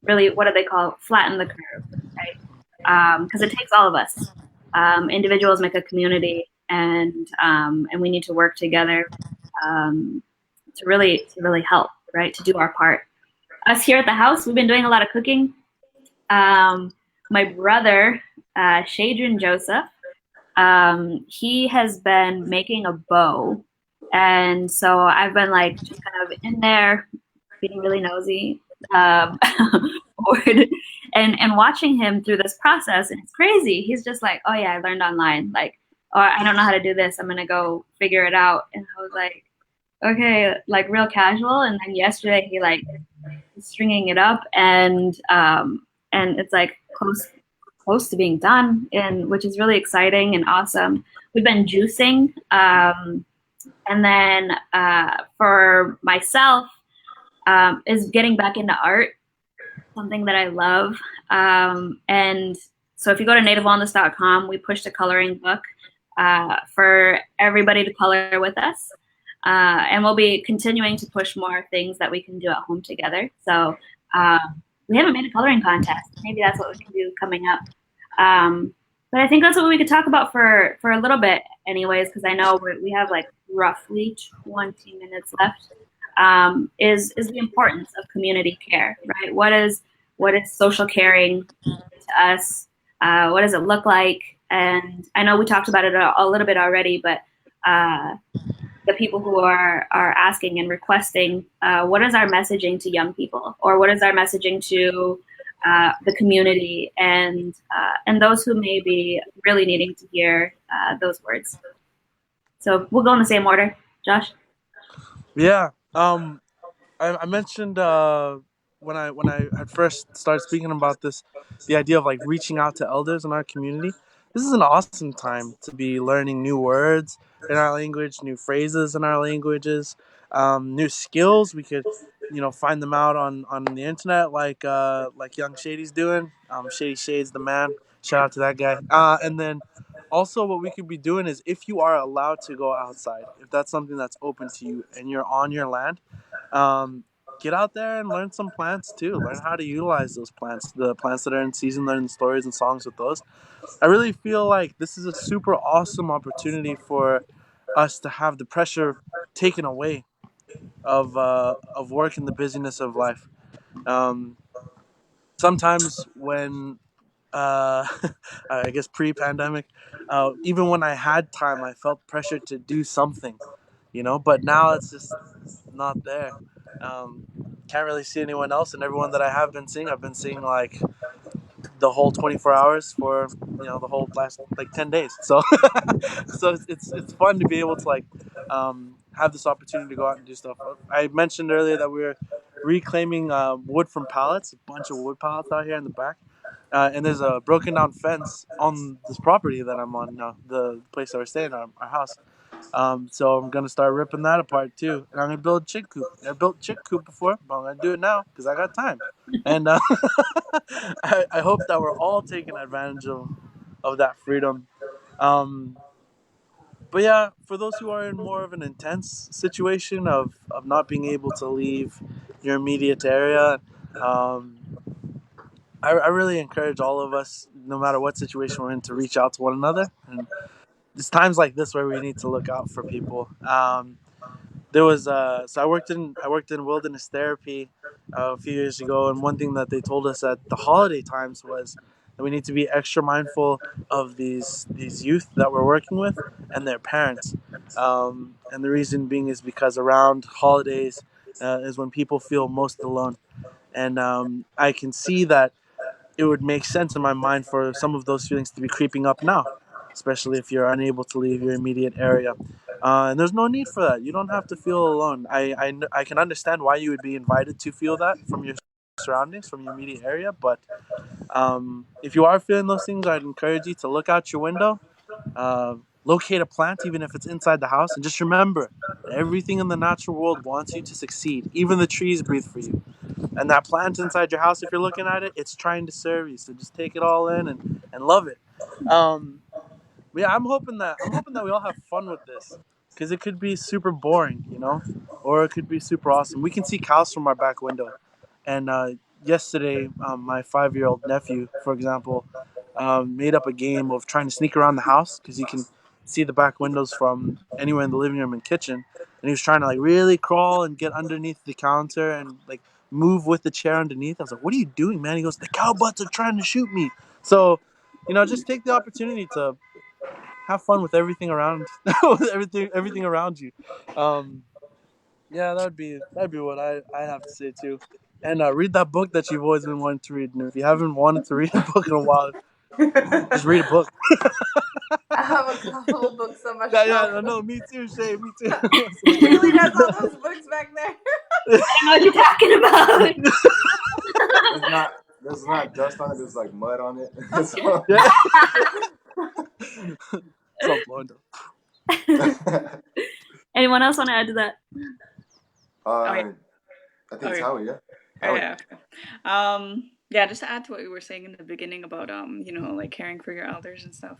really, what do they call, flatten the curve, right? Because it takes all of us. Individuals make a community, and we need to work together to really help, right? To do our part. Us here at the house, we've been doing a lot of cooking. My brother, Shadron Joseph, he has been making a bow. And so I've been like just kind of in there being really nosy, bored, and watching him through this process. And it's crazy. He's just like, oh yeah, I learned online. Like, or I don't know how to do this. I'm going to go figure it out. And I was like, okay, like real casual. And then yesterday he like stringing it up, and it's like close to being done, and which is really exciting and awesome. We've been juicing, and then for myself, is getting back into art, something that I love. And so if you go to nativewellness.com, we pushed a coloring book for everybody to color with us. And we'll be continuing to push more things that we can do at home together. So we haven't made a coloring contest. Maybe that's what we can do coming up. But I think that's what we could talk about for a little bit anyways, because I know we have like roughly 20 minutes left, is the importance of community care, right? What is social caring to us? What does it look like? And I know we talked about it a little bit already, but the people who are asking and requesting, what is our messaging to young people, or what is our messaging to the community, and those who may be really needing to hear those words. So we'll go in the same order. Josh? Yeah. I mentioned when I had first started speaking about this, the idea of like reaching out to elders in our community. This is an awesome time to be learning new words in our language, new phrases in our languages, new skills. We could, find them out on the internet, like Young Shady's doing. Shady Shade's the man. Shout out to that guy. And then also, what we could be doing is, if you are allowed to go outside, if that's something that's open to you and you're on your land, um, get out there and learn some plants too. Learn how to utilize those plants, the plants that are in season. Learn stories and songs with those. I really feel like this is a super awesome opportunity for us to have the pressure taken away of work and the busyness of life. Um, Sometimes when I guess pre-pandemic, even when I had time, I felt pressure to do something, But now it's just not there. Um, can't really see anyone else, and everyone that I've been seeing like the whole 24 hours for the whole last like 10 days. So so it's fun to be able to like have this opportunity to go out and do stuff. I mentioned earlier that we were reclaiming wood from pallets, a bunch of wood pallets out here in the back. And there's a broken down fence on this property that I'm on now, the place that we're staying at, our house. So I'm gonna start ripping that apart too, and I'm gonna build a chick coop. I built chick coop before, but I'm gonna do it now because I got time. And I hope that we're all taking advantage of that freedom. Um, but yeah, for those who are in more of an intense situation of not being able to leave your immediate area, um, I really encourage all of us, no matter what situation we're in, to reach out to one another. And it's times like this where we need to look out for people. There was so I worked in wilderness therapy a few years ago, and one thing that they told us at the holiday times was that we need to be extra mindful of these youth that we're working with and their parents. And the reason being is because around holidays is when people feel most alone, and I can see that it would make sense in my mind for some of those feelings to be creeping up now, especially if you're unable to leave your immediate area. And there's no need for that. You don't have to feel alone. I can understand why you would be invited to feel that from your surroundings, from your immediate area. But if you are feeling those things, I'd encourage you to look out your window, locate a plant, even if it's inside the house, and just remember that everything in the natural world wants you to succeed. Even the trees breathe for you. And that plant inside your house, if you're looking at it, it's trying to serve you. So just take it all in and love it. Um, yeah, I'm hoping that we all have fun with this, because it could be super boring, or it could be super awesome. We can see cows from our back window, and yesterday, my 5-year-old nephew, for example, made up a game of trying to sneak around the house because you can see the back windows from anywhere in the living room and kitchen, and he was trying to like really crawl and get underneath the counter and like move with the chair underneath. I was like, "What are you doing, man?" He goes, "The cow butts are trying to shoot me." So, just take the opportunity to have fun with everything around, with everything around you. Um, yeah, that'd be what I have to say too. And read that book that you've always been wanting to read. And if you haven't wanted to read a book in a while, just read a book. I have a couple books on my Yeah, shelf. yeah, no, me too, Shay, me too. Kaylee has all those books back there. I don't know what you're talking about. There's not dust on it. There's like mud on it. Yeah, so blonde. Anyone else want to add to that? Oh, yeah. I think it's Howie. Yeah, Oh, Howie. yeah. Okay. Yeah, just to add to what we were saying in the beginning about like caring for your elders and stuff.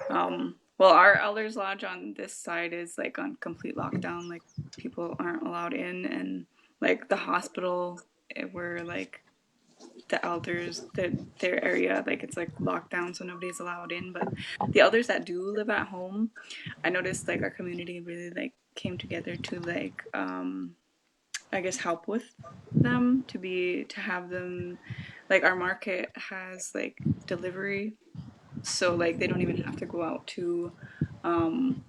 Well, our elders lodge on this side is like on complete lockdown. Like people aren't allowed in, and like the hospital where like the elders their area, like it's like locked down, so nobody's allowed in. But the elders that do live at home, I noticed like our community really like came together to like I guess help with them to have them, like our market has like delivery, so like they don't even have to go out um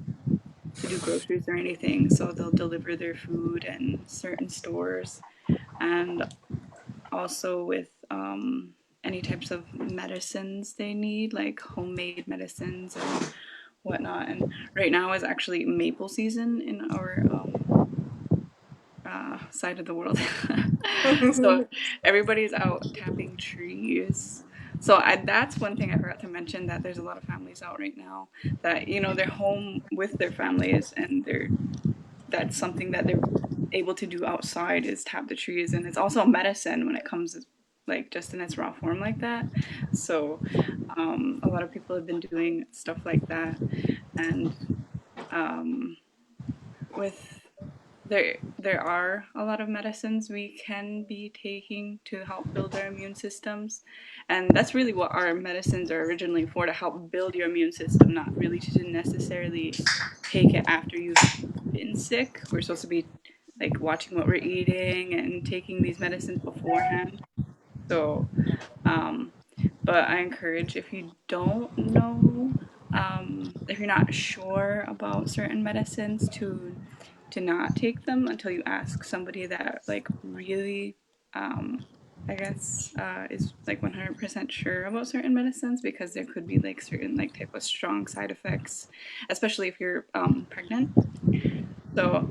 to do groceries or anything, so they'll deliver their food in certain stores. And also with any types of medicines they need, like homemade medicines and whatnot. And right now is actually maple season in our side of the world. So everybody's out tapping trees. So that's one thing I forgot to mention, that there's a lot of families out right now that they're home with their families, and that's something that they're able to do outside, is tap the trees. And it's also a medicine when it comes like just in its raw form like that. So a lot of people have been doing stuff like that. And with there are a lot of medicines we can be taking to help build our immune systems, and that's really what our medicines are originally for, to help build your immune system, not really to necessarily take it after you've been sick. We're supposed to be like watching what we're eating and taking these medicines beforehand. So but I encourage, if you don't know, if you're not sure about certain medicines, to not take them until you ask somebody that like really, I guess, is like 100% sure about certain medicines, because there could be like certain like type of strong side effects, especially if you're pregnant. So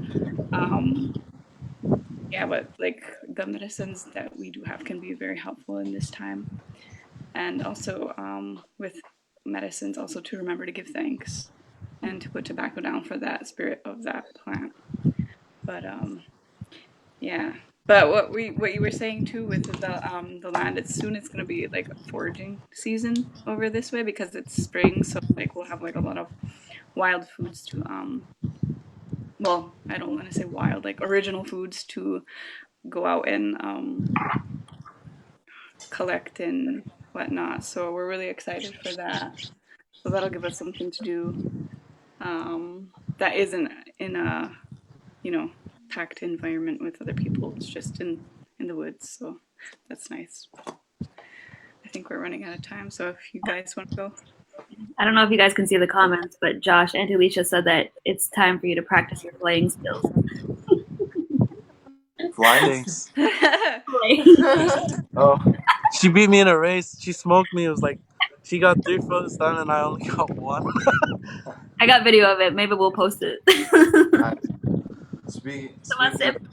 yeah, but like the medicines that we do have can be very helpful in this time. And also with medicines, also to remember to give thanks and to put tobacco down for that spirit of that plant. But yeah. But what you were saying too with the land, it's going to be like a foraging season over this way, because it's spring, so like we'll have like a lot of wild foods to well, I don't want to say wild, like original foods to go out and collect and whatnot. So we're really excited for that. So that'll give us something to do that isn't in a packed environment with other people. It's just in the woods. So that's nice. I think we're running out of time. So if you guys want to go. I don't know if you guys can see the comments, but Josh and Alicia said that it's time for you to practice your flying skills. Flying. Thanks. Oh, She beat me in a race. She smoked me. It was like she got 3 foot done and I only got 1. I got video of it. Maybe we'll post it. speaking Someone speaking sip. of,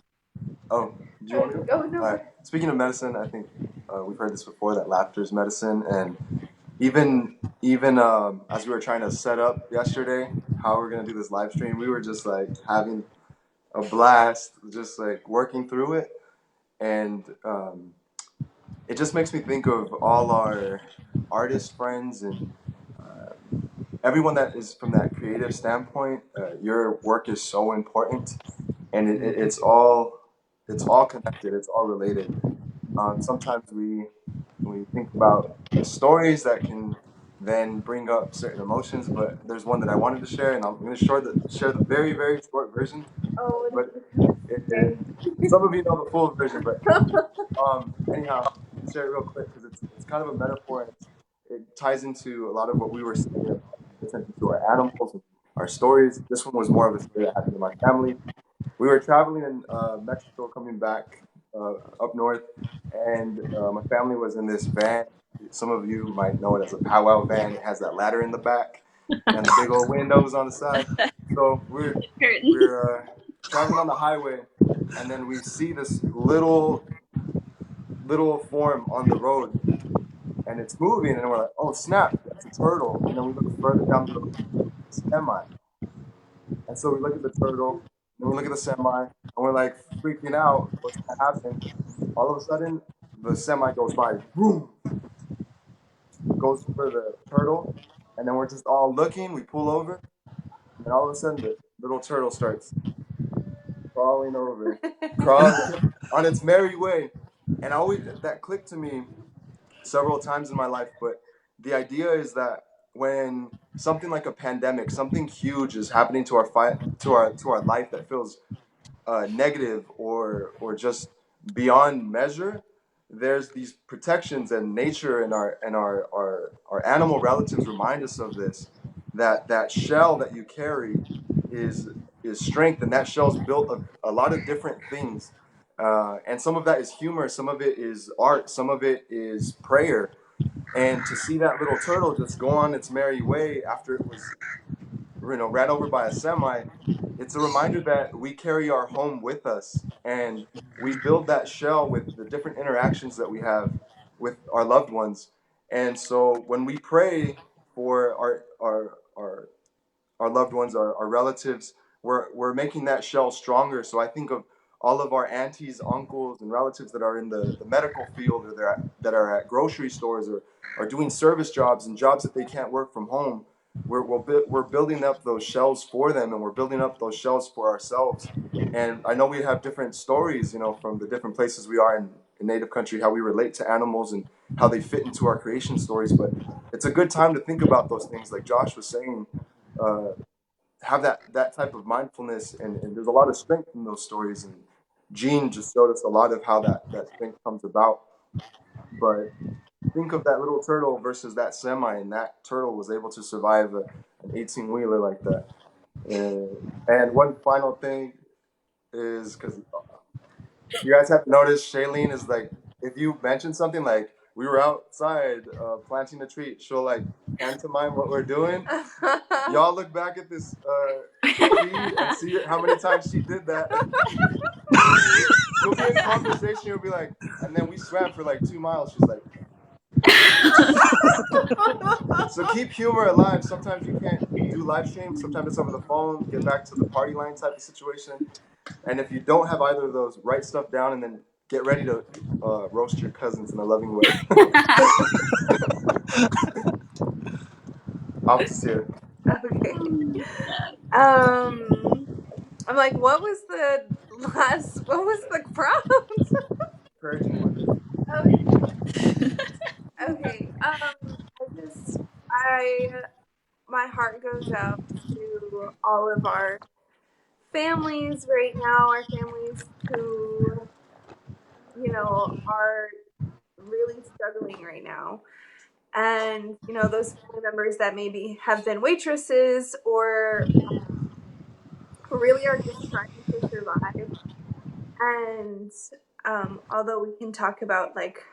oh, do you want to go? Oh no. All right. Speaking of medicine, I think we've heard this before, that laughter is medicine. And even as we were trying to set up yesterday how we're gonna do this live stream, we were just like having a blast, just like working through it. and it just makes me think of all our artist friends and everyone that is from that creative standpoint. Your work is so important, and it's all connected. It's all related. Sometimes we think about the stories that can then bring up certain emotions, but there's one that I wanted to share, and I'm going to share the very very short version. Oh, what But did it, some of you know the full version, but anyhow, share it real quick because it's kind of a metaphor and it ties into a lot of what we were saying about paying attention to our animals and our stories. This one was more of a story that happened in my family. We were traveling in Mexico, coming back up north, and my family was in this van. Some of you might know it as a powwow van. It has that ladder in the back and the big old windows on the side. So we're traveling on the highway, and then we see this little form on the road, and it's moving, and we're like, "Oh snap, that's a turtle!" And then we look further down the road, it's a semi, and so we look at the turtle, and we look at the semi, and we're like freaking out, what's gonna happen? All of a sudden, the semi goes by, boom, goes over the turtle, and then we're just all looking. We pull over, and then all of a sudden, the little turtle starts crawling over, crawling on its merry way, and I always that clicked to me several times in my life. But the idea is that when something like a pandemic, something huge is happening to our life that feels negative or just beyond measure, there's these protections, and nature and our animal relatives remind us of this. That shell that you carry is strength, and that shell's built of a lot of different things. And some of that is humor, some of it is art, some of it is prayer. And to see that little turtle just go on its merry way after it was, ran over by a semi, it's a reminder that we carry our home with us, and we build that shell with the different interactions that we have with our loved ones. And so when we pray for our loved ones, our relatives, we're making that shell stronger. So I think of all of our aunties, uncles, and relatives that are in the medical field, or that are at grocery stores, or are doing service jobs and jobs that they can't work from home. We're building up those shells for them, and we're building up those shells for ourselves. And I know we have different stories, from the different places we are in native country, how we relate to animals and how they fit into our creation stories. But it's a good time to think about those things, like Josh was saying. uh, have that type of mindfulness, and there's a lot of strength in those stories, and Gene just showed us a lot of how that strength comes about. But think of that little turtle versus that semi, and that turtle was able to survive an 18-wheeler like that. And one final thing is, because you guys have noticed, Shailene is like, if you mention something like we were outside planting a tree, she'll like pantomime what we're doing. Y'all look back at this feed and see how many times she did that. She'll be in conversation. She'll be like, and then we swam for like 2 miles. She's like, so keep humor alive. Sometimes you can't do live stream. Sometimes it's over the phone. Get back to the party line type of situation. And if you don't have either of those, write stuff down and then get ready to roast your cousins in a loving way. Opposite. Okay. I'm like, what was the prompt? Encouraging words. Okay. I my heart goes out to all of our families right now, our families who, are really struggling right now. And, those family members that maybe have been waitresses, or who really are just trying to survive. And although we can talk about like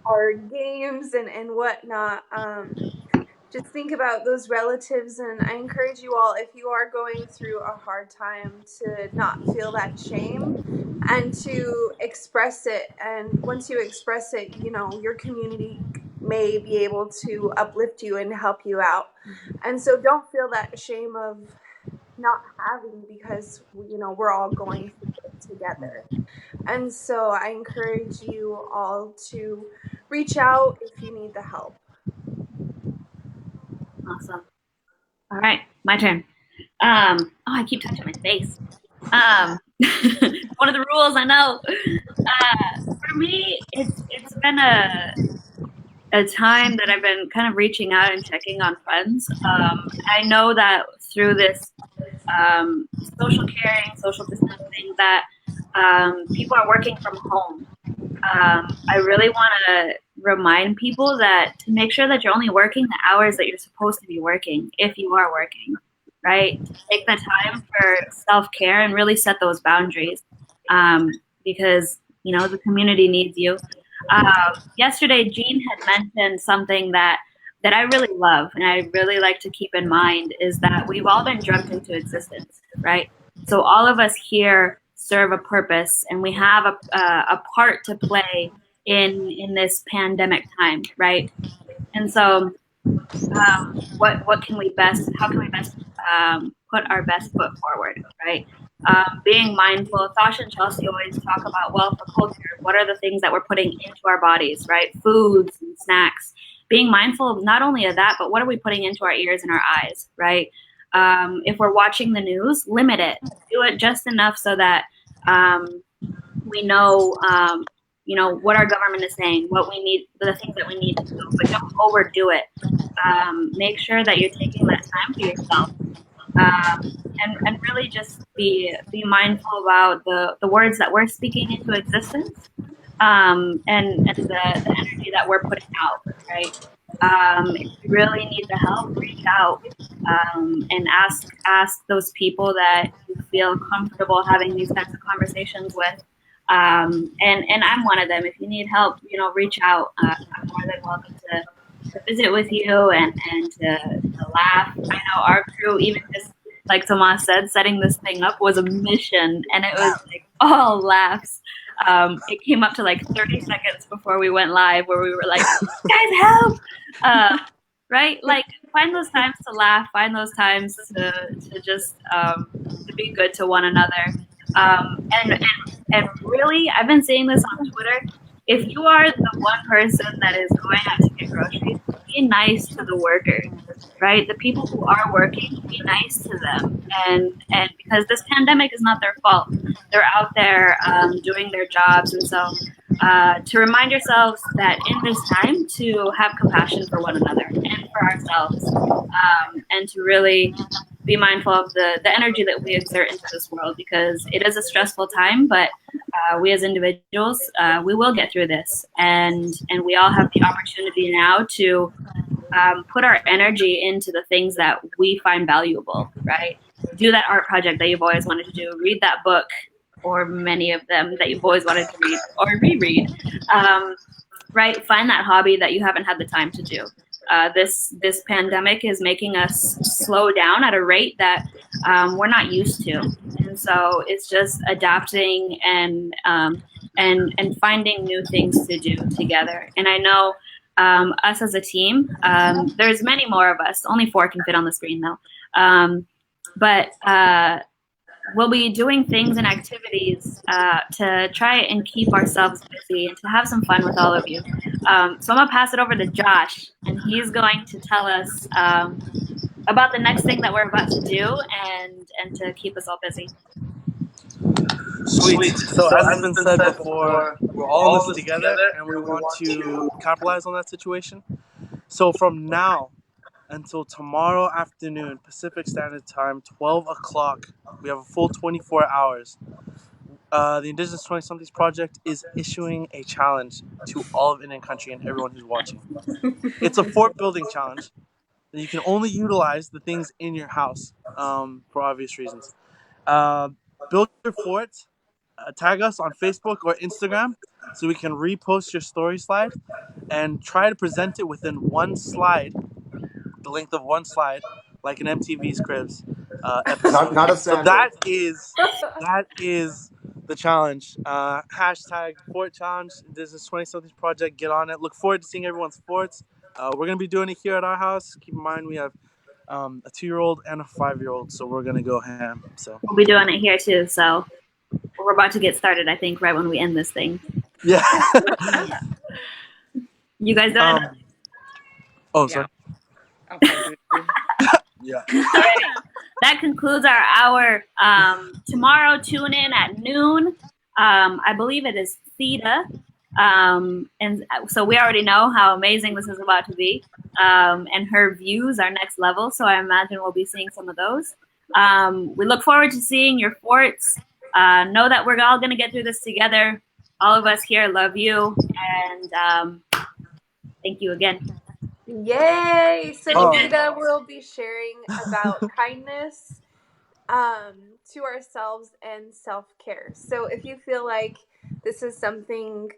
our games and whatnot, just think about those relatives. And I encourage you all, if you are going through a hard time, to not feel that shame and to express it. And once you express it, your community may be able to uplift you and help you out. And so don't feel that shame of not having, because we're all going through it. together. And so I encourage you all to reach out if you need the help. Awesome. All right, my turn. Oh, I keep touching my face. One of the rules, I know. For me, it's been a time that I've been kind of reaching out and checking on friends. I know that through this social caring, social distancing, that people are working from home. I really want to remind people that to make sure that you're only working the hours that you're supposed to be working if you are working, right? To take the time for self care and really set those boundaries because, you know, the community needs you. Yesterday, Jean had mentioned something that I really love and I really like to keep in mind is that we've all been dreamt into existence, right? So all of us here serve a purpose, and we have a part to play in this pandemic time, right? And so, what can we best? How can we best put our best foot forward, right? Being mindful. Sasha and Chelsea always talk about well for culture. What are the things that we're putting into our bodies, right? Foods and snacks. Being mindful not only of that, but what are we putting into our ears and our eyes, right? If we're watching the news, limit it. Do it just enough so that we know, what our government is saying, what we need, the things that we need to do, but don't overdo it. Make sure that you're taking that time for yourself, and really just be mindful about the words that we're speaking into existence, and the energy that we're putting out, right? If you really need the help, reach out and ask those people that you feel comfortable having these types of conversations with. And I'm one of them. If you need help, reach out. I'm more than welcome to visit with you and to laugh. I know our crew, even just like Tomas said, setting this thing up was a mission, and it was like all laughs. It came up to like 30 seconds before we went live where we were like, guys, help! Right? Like, find those times to laugh, find those times to just to be good to one another. And really, I've been seeing this on Twitter. If you are the one person that is going out to get groceries, be nice to the workers, right? The people who are working, be nice to them, and because this pandemic is not their fault, they're out there doing their jobs, and so to remind yourselves that in this time to have compassion for one another and for ourselves, and to really be mindful of the energy that we exert into this world because it is a stressful time, but we as individuals, we will get through this, and we all have the opportunity now to put our energy into the things that we find valuable, right? Do that art project that you've always wanted to do, read that book, or many of them that you've always wanted to read or reread, right? Find that hobby that you haven't had the time to do. This pandemic is making us slow down at a rate that we're not used to, and so it's just adapting and finding new things to do together. And I know us as a team, there's many more of us. Only 4 can fit on the screen though, but we'll be doing things and activities to try and keep ourselves busy and to have some fun with all of you. So I'm going to pass it over to Josh, and he's going to tell us about the next thing that we're about to do and to keep us all busy. Sweet. So as has been said before, we're all in this together, and we want to capitalize on that situation. So from now until tomorrow afternoon, Pacific Standard Time, 12 o'clock, we have a full 24 hours. The Indigenous 20-somethings Project is issuing a challenge to all of Indian country and everyone who's watching. It's a fort building challenge. You can only utilize the things in your house for obvious reasons. Build your fort, tag us on Facebook or Instagram so we can repost your story slide and try to present it within one slide, the length of one slide, like an MTV's Cribs episode. Not a So sandwich. that is the challenge. Hashtag Fort Challenge, Indigenous 20-somethings Project. Get on it. Look forward to seeing everyone's forts. We're going to be doing it here at our house. Keep in mind we have a 2-year-old and a 5-year-old, so we're going to go ham. So We'll be doing it here too. So We're about to get started, I think, right when we end this thing. Yeah. You guys done? Oh, Yeah. sorry. I'll probably do. Yeah. That concludes our hour. Tomorrow, tune in at noon. I believe it is Theta. And so we already know how amazing this is about to be. And her views are next level. So I imagine we'll be seeing some of those. We look forward to seeing your forts. Know that we're all going to get through this together. All of us here love you. And thank you again. Yay! So Oh. Theta will be sharing about kindness to ourselves and self-care. So if you feel like this is something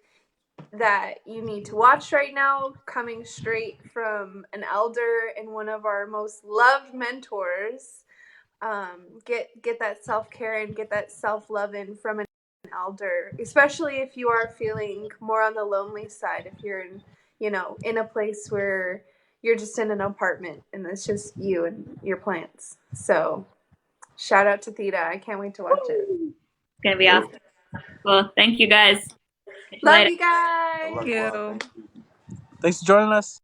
that you need to watch right now, coming straight from an elder and one of our most loved mentors, get that self-care and get that self-love in from an elder, especially if you are feeling more on the lonely side, if you're in a place where you're just in an apartment and it's just you and your plants. So shout out to Theta. I can't wait to watch it. It's going to be awesome. Well, thank you guys. Love Later. you guys. Thank you. Thank you. Thanks for joining us.